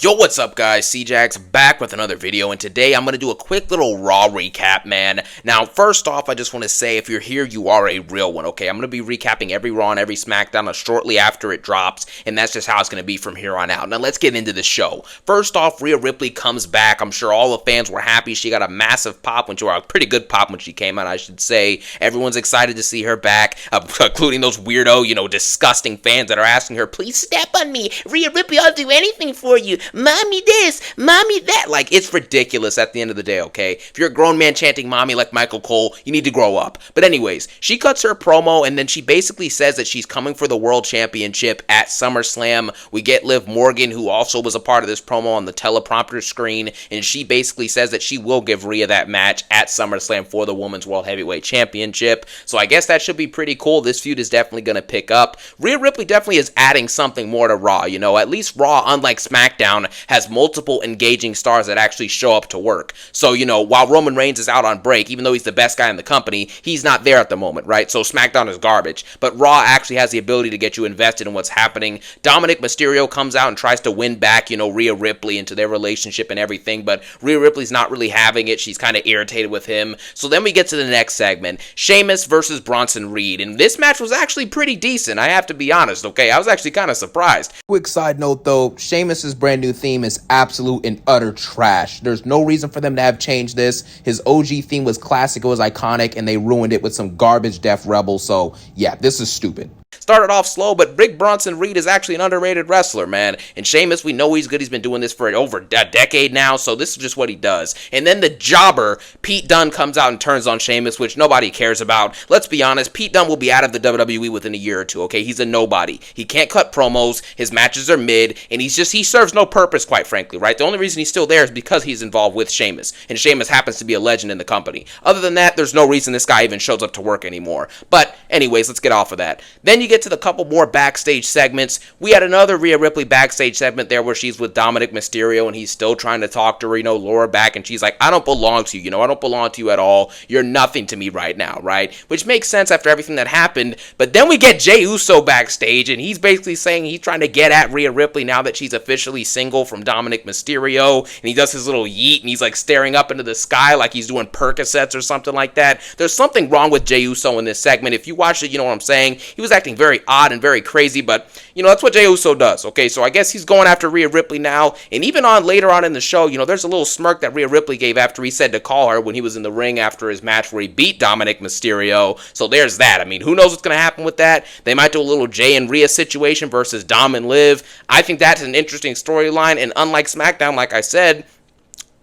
Yo, what's up guys, C-Jax back with another video, and today I'm going to do a quick little Raw recap, man. Now, first off, I just want to say, if you're here, you are a real one, okay? I'm going to be recapping every Raw and every SmackDown shortly after it drops, and that's just how it's going to be from here on out. Now, let's get into the show. First off, Ria Ripley comes back. I'm sure all the fans were happy. She got a massive pop, a pretty good pop when she came out, I should say. Everyone's excited to see her back, including those weirdo, disgusting fans that are asking her, please step on me. Ria Ripley, I'll do anything for you. Mommy this, mommy that. Like, it's ridiculous at the end of the day, okay? If you're a grown man chanting mommy like Michael Cole, you need to grow up. But anyways, she cuts her promo, and then she basically says that she's coming for the World Championship at SummerSlam. We get Liv Morgan, who also was a part of this promo on the teleprompter screen, and she basically says that she will give Rhea that match at SummerSlam for the Women's World Heavyweight Championship. So I guess that should be pretty cool. This feud is definitely going to pick up. Rhea Ripley definitely is adding something more to Raw. At least Raw, unlike SmackDown, has multiple engaging stars that actually show up to work. So, while Roman Reigns is out on break, even though he's the best guy in the company, he's not there at the moment, right? So SmackDown is garbage. But Raw actually has the ability to get you invested in what's happening. Dominic Mysterio comes out and tries to win back, Rhea Ripley into their relationship and everything, but Rhea Ripley's not really having it. She's kind of irritated with him. So then we get to the next segment, Sheamus versus Bronson Reed. And this match was actually pretty decent, I have to be honest, okay? I was actually kind of surprised. Quick side note though, Sheamus's brand new theme is absolute and utter trash. There's no reason for them to have changed this. His OG theme was classic, it was iconic, and they ruined it with some garbage Def Rebel. So yeah, this is stupid. Started off slow, but Big Bronson Reed is actually an underrated wrestler, man. And Sheamus, we know he's good. He's been doing this for over a decade now, so this is just what he does. And then the jobber, Pete Dunne, comes out and turns on Sheamus, which nobody cares about. Let's be honest, Pete Dunne will be out of the WWE within a year or two, okay? He's a nobody. He can't cut promos, his matches are mid, and he serves no purpose, quite frankly, right? The only reason he's still there is because he's involved with Sheamus, and Sheamus happens to be a legend in the company. Other than that, there's no reason this guy even shows up to work anymore. But anyways, let's get off of that. Then you get to the couple more backstage segments. We had another Rhea Ripley backstage segment there where she's with Dominic Mysterio and he's still trying to talk to her, lure her back, and she's like, I don't belong to you, I don't belong to you at all. You're nothing to me right now, right? Which makes sense after everything that happened. But then we get Jey Uso backstage, and he's basically saying he's trying to get at Rhea Ripley now that she's officially single from Dominic Mysterio, and he does his little yeet, and he's like staring up into the sky like he's doing Percocets or something like that. There's something wrong with Jey Uso in this segment. If you watched it, you know what I'm saying. He was acting very odd and very crazy, but that's what Jey Uso does, okay? So I guess he's going after Rhea Ripley now, and even later on in the show, there's a little smirk that Rhea Ripley gave after he said to call her when he was in the ring after his match where he beat Dominic Mysterio. So there's that. I mean, who knows what's going to happen with that? They might do a little Jey and Rhea situation versus Dom and Liv. I think that's an interesting storyline, and unlike SmackDown, like I said,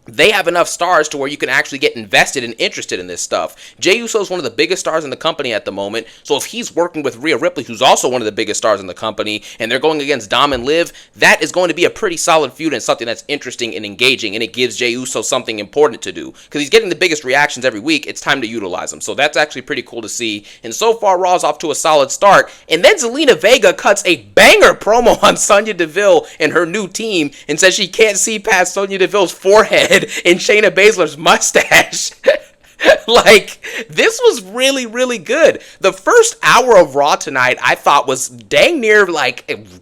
they have enough stars to where you can actually get invested and interested in this stuff. Jey Uso is one of the biggest stars in the company at the moment, so if he's working with Rhea Ripley, who's also one of the biggest stars in the company, and they're going against Dom and Liv, that is going to be a pretty solid feud and something that's interesting and engaging, and it gives Jey Uso something important to do. Because he's getting the biggest reactions every week, it's time to utilize him. So that's actually pretty cool to see, and so far Raw's off to a solid start. And then Zelina Vega cuts a banger promo on Sonya Deville and her new team, and says she can't see past Sonya Deville's forehead and Shayna Baszler's mustache. Like, this was really, really good. The first hour of Raw tonight, I thought, was dang near,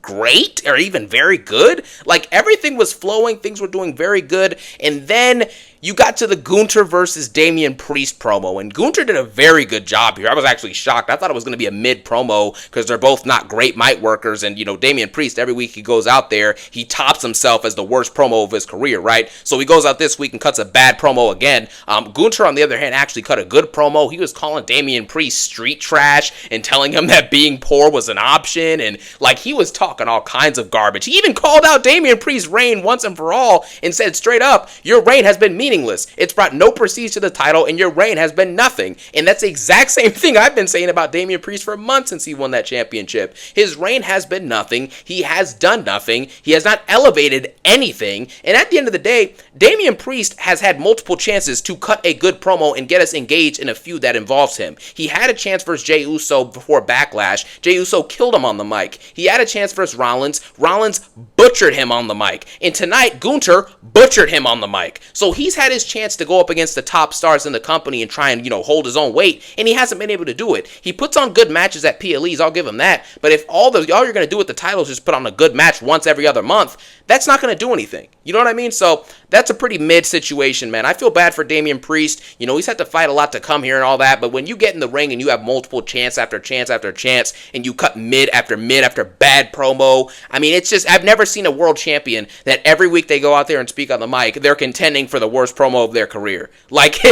great or even very good. Like, everything was flowing. Things were doing very good. And then you got to the Gunther versus Damian Priest promo, and Gunther did a very good job here. I was actually shocked. I thought it was going to be a mid promo because they're both not great mic workers, and, Damian Priest, every week he goes out there, he tops himself as the worst promo of his career, right? So he goes out this week and cuts a bad promo again. Gunther, on the other hand, actually cut a good promo. He was calling Damian Priest street trash and telling him that being poor was an option, and, he was talking all kinds of garbage. He even called out Damian Priest's reign once and for all and said straight up, your reign has been meaningless. It's brought no prestige to the title, and your reign has been nothing. And that's the exact same thing I've been saying about Damian Priest for months since he won that championship. His reign has been nothing. He has done nothing. He has not elevated anything. And at the end of the day, Damian Priest has had multiple chances to cut a good promo and get us engaged in a feud that involves him. He had a chance versus Jey Uso before Backlash. Jey Uso killed him on the mic. He had a chance versus Rollins. Rollins butchered him on the mic. And tonight, Gunther butchered him on the mic. So he's had his chance to go up against the top stars in the company and try and, hold his own weight, and he hasn't been able to do it. He puts on good matches at PLEs, I'll give him that, but if all you're going to do with the title is just put on a good match once every other month, that's not going to do anything. You know what I mean? So that's a pretty mid situation, man. I feel bad for Damian Priest. He's had to fight a lot to come here and all that, but when you get in the ring and you have multiple chance after chance after chance, and you cut mid after bad promo, I mean, it's just, I've never seen a world champion that every week they go out there and speak on the mic, they're contending for the worst promo of their career. Like,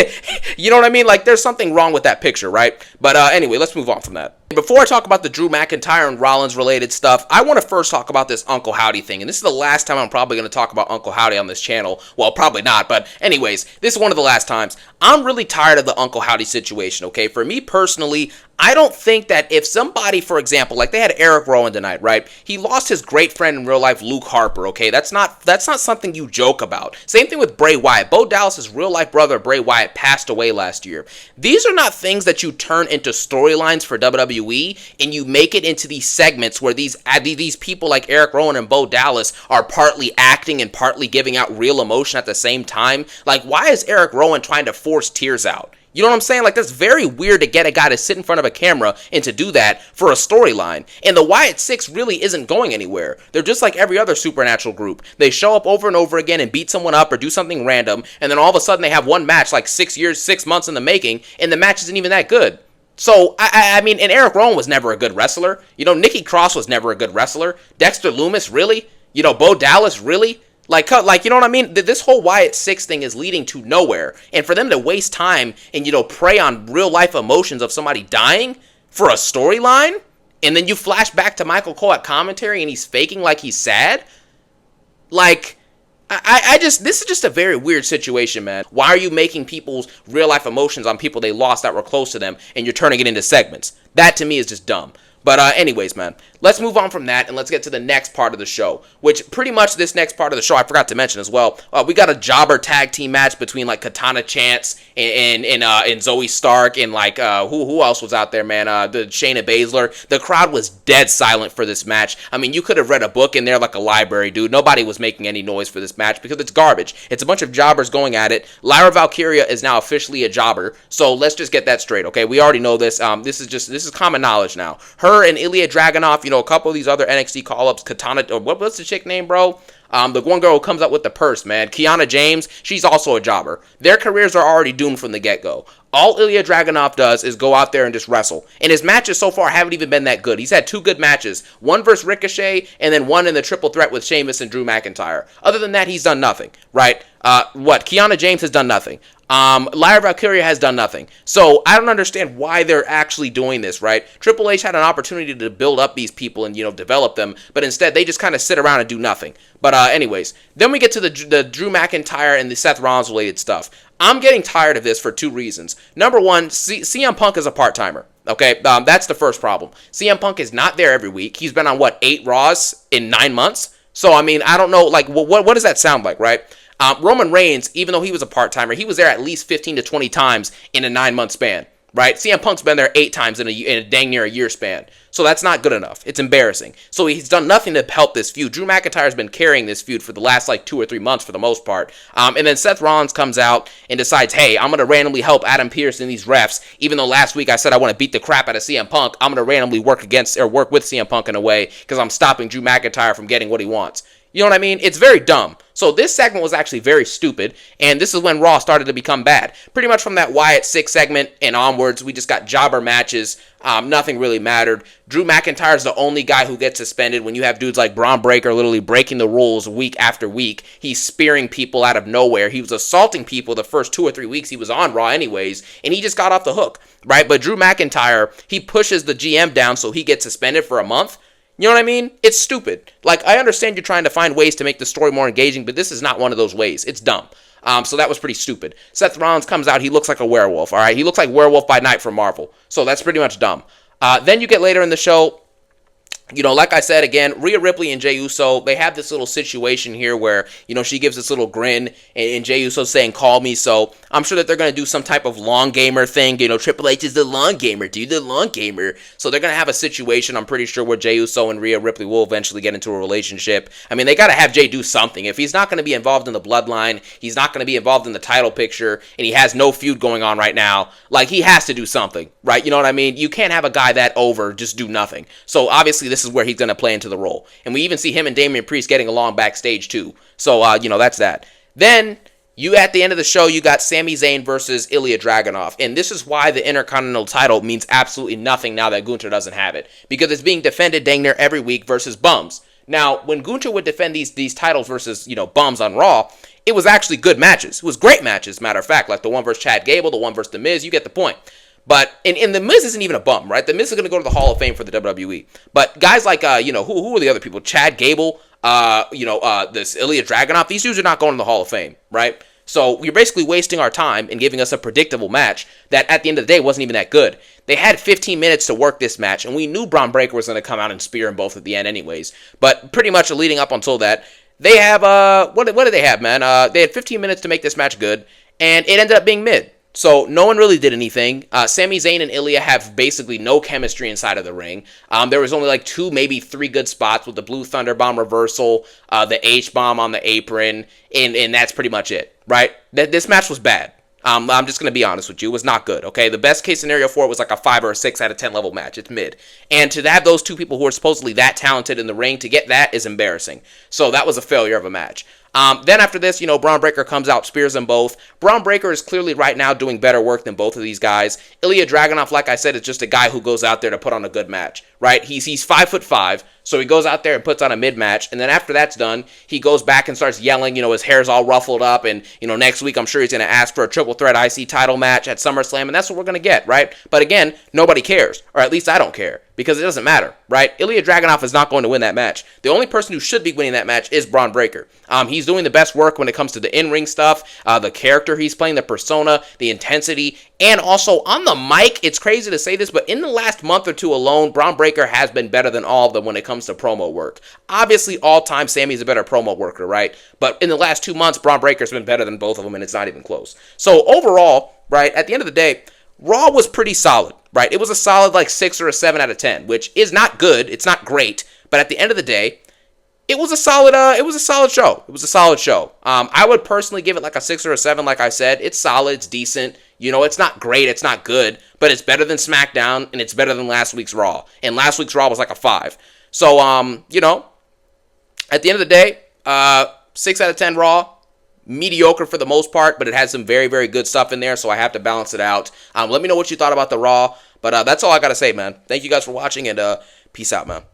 you know what I mean? Like, there's something wrong with that picture, right? But anyway, let's move on from that. Before I talk about the Drew McIntyre and Rollins related stuff, I want to first talk about this Uncle Howdy thing. And this is the last time I'm probably going to talk about Uncle Howdy on this channel. Well, probably not, but anyways, this is one of the last times. I'm really tired of the Uncle Howdy situation, okay? For me personally, I don't think that if somebody, for example, like they had Eric Rowan tonight, right? He lost his great friend in real life, Luke Harper, okay? That's not something you joke about. Same thing with Bray Wyatt. Bo Dallas's real life brother, Bray Wyatt, passed away last year. These are not things that you turn into storylines for WWE and you make it into these segments where these people like Eric Rowan and Bo Dallas are partly acting and partly giving out real emotion at the same time. Like, why is Eric Rowan trying to force tears out? You know what I'm saying? Like, that's very weird to get a guy to sit in front of a camera and to do that for a storyline. And the Wyatt Six really isn't going anywhere. They're just like every other supernatural group. They show up over and over again and beat someone up or do something random, and then all of a sudden they have one match like 6 months in the making, and the match isn't even that good. So, I mean, and Eric Rowan was never a good wrestler. Nikki Cross was never a good wrestler. Dexter Lumis, really? Bo Dallas, really? Like, you know what I mean? This whole Wyatt Six thing is leading to nowhere. And for them to waste time and, prey on real-life emotions of somebody dying for a storyline, and then you flash back to Michael Cole at commentary and he's faking like he's sad? Like, this is just a very weird situation, man. Why are you making people's real-life emotions on people they lost that were close to them, and you're turning it into segments? That, to me, is just dumb. But anyways, man, let's move on from that and let's get to the next part of the show, which pretty much this next part of the show I forgot to mention as well. We got a jobber tag team match between like Katana Chance and Zoe Stark and like who else was out there, man? The Shayna Baszler. The crowd was dead silent for this match. I mean, you could have read a book in there like a library, dude. Nobody was making any noise for this match because it's garbage. It's a bunch of jobbers going at it. Lyra Valkyria is now officially a jobber, so let's just get that straight, okay? We already know this. This is common knowledge now. Her and Ilya Dragunov, a couple of these other NXT call-ups, Katana, or what's the chick name, bro? The one girl who comes up with the purse, man. Kiana James, she's also a jobber. Their careers are already doomed from the get-go. All Ilya Dragunov does is go out there and just wrestle. And his matches so far haven't even been that good. He's had 2 good matches. One versus Ricochet, and then one in the triple threat with Sheamus and Drew McIntyre. Other than that, he's done nothing, right? Kiana James has done nothing. Lyra Valkyria has done nothing. So I don't understand why they're actually doing this, right? Triple H had an opportunity to build up these people and, develop them, but instead they just kind of sit around and do nothing. But anyways, then we get to the Drew McIntyre and the Seth Rollins related stuff. I'm getting tired of this for 2 reasons. Number one, CM Punk is a part-timer. Okay, that's the first problem. CM Punk is not there every week. He's been on, 8 Raws in 9 months? So, I mean, I don't know, what does that sound like, right? Roman Reigns, even though he was a part-timer, he was there at least 15 to 20 times in a 9-month span, right? CM Punk's been there 8 times in a dang near a year span. So that's not good enough. It's embarrassing. So he's done nothing to help this feud. Drew McIntyre's been carrying this feud for the last 2 or 3 months for the most part. And then Seth Rollins comes out and decides, hey, I'm going to randomly help Adam Pearce and these refs. Even though last week I said I want to beat the crap out of CM Punk, I'm going to randomly work with CM Punk in a way because I'm stopping Drew McIntyre from getting what he wants. You know what I mean? It's very dumb. So this segment was actually very stupid, and this is when Raw started to become bad. Pretty much from that Wyatt 6 segment and onwards, we just got jobber matches. Nothing really mattered. Drew McIntyre's the only guy who gets suspended when you have dudes like Braun Breaker literally breaking the rules week after week. He's spearing people out of nowhere. He was assaulting people the first 2 or 3 weeks he was on Raw anyways, and he just got off the hook, right? But Drew McIntyre, he pushes the GM down so he gets suspended for a month. You know what I mean? It's stupid. I understand you're trying to find ways to make the story more engaging, but this is not one of those ways. It's dumb. So that was pretty stupid. Seth Rollins comes out. He looks like a werewolf, all right? He looks like Werewolf by Night from Marvel. So that's pretty much dumb. Then you get later in the show, Like I said again, Rhea Ripley and Jey Uso, they have this little situation here where, she gives this little grin and Jey Uso's saying, call me. So I'm sure that they're going to do some type of long gamer thing. Triple H is the long gamer, dude, the long gamer. So they're going to have a situation, I'm pretty sure, where Jey Uso and Rhea Ripley will eventually get into a relationship. I mean, they got to have Jey do something. If he's not going to be involved in the bloodline, he's not going to be involved in the title picture, and he has no feud going on right now, like, he has to do something, right? You know what I mean? You can't have a guy that over just do nothing. So obviously this is where he's going to play into the role. And we even see him and Damian Priest getting along backstage too. So, that's that. Then, at the end of the show, you got Sami Zayn versus Ilya Dragunov. And this is why the Intercontinental title means absolutely nothing now that Gunther doesn't have it. Because it's being defended dang near every week versus bums. Now, when Gunther would defend these titles versus, bums on Raw, it was actually good matches. It was great matches, matter of fact. Like the one versus Chad Gable, the one versus The Miz, you get the point. But, and The Miz isn't even a bum, right? The Miz is going to go to the Hall of Fame for the WWE. But guys like, who are the other people? Chad Gable, this Ilya Dragunov, these dudes are not going to the Hall of Fame, right? So you're basically wasting our time and giving us a predictable match that at the end of the day wasn't even that good. They had 15 minutes to work this match, and we knew Braun Breaker was going to come out and spear them both at the end anyways. But pretty much leading up until that, they have, what did they have, man? They had 15 minutes to make this match good, and it ended up being mid. So no one really did anything. Sami Zayn and Ilya have basically no chemistry inside of the ring. There was only like 2, maybe 3 good spots with the Blue Thunder Bomb reversal, the H-Bomb on the apron, and that's pretty much it, right? This match was bad. I'm just going to be honest with you. It was not good, okay? The best case scenario for it was like a 5 or a 6 out of 10 level match. It's mid. And to have those two people who are supposedly that talented in the ring, to get that is embarrassing. So that was a failure of a match. Then after this, Braun Breaker comes out, spears them both. Braun Breaker is clearly right now doing better work than both of these guys. Ilya Dragunov, like I said, is just a guy who goes out there to put on a good match, right? He's 5'5", so he goes out there and puts on a mid-match, and then after that's done, he goes back and starts yelling, his hair's all ruffled up, and, next week I'm sure he's going to ask for a triple threat IC title match at SummerSlam, and that's what we're going to get, right? But again, nobody cares, or at least I don't care, because it doesn't matter, right? Ilya Dragunov is not going to win that match. The only person who should be winning that match is Braun Breaker. He's doing the best work when it comes to the in-ring stuff, the character he's playing, the persona, the intensity, and also on the mic. It's crazy to say this, but in the last month or two alone, Braun Breaker has been better than all of them when it comes to promo work. Obviously, all time, Sami's a better promo worker, right? But in the last 2 months, Braun Breaker's been better than both of them, and it's not even close. So overall, right, at the end of the day, Raw was pretty solid, right? It was a solid like 6 or a 7 out of 10, which is not good. It's not great, but at the end of the day, it was a solid show. It was a solid show. I would personally give it like a 6 or a 7, like I said. It's solid, it's decent. It's not great, it's not good, but it's better than SmackDown, and it's better than last week's Raw. And last week's Raw was like a 5. So, at the end of the day, 6 out of 10 Raw. Mediocre for the most part, but it had some very, very good stuff in there, so I have to balance it out. Let me know what you thought about the Raw, but that's all I got to say, man. Thank you guys for watching, and peace out, man.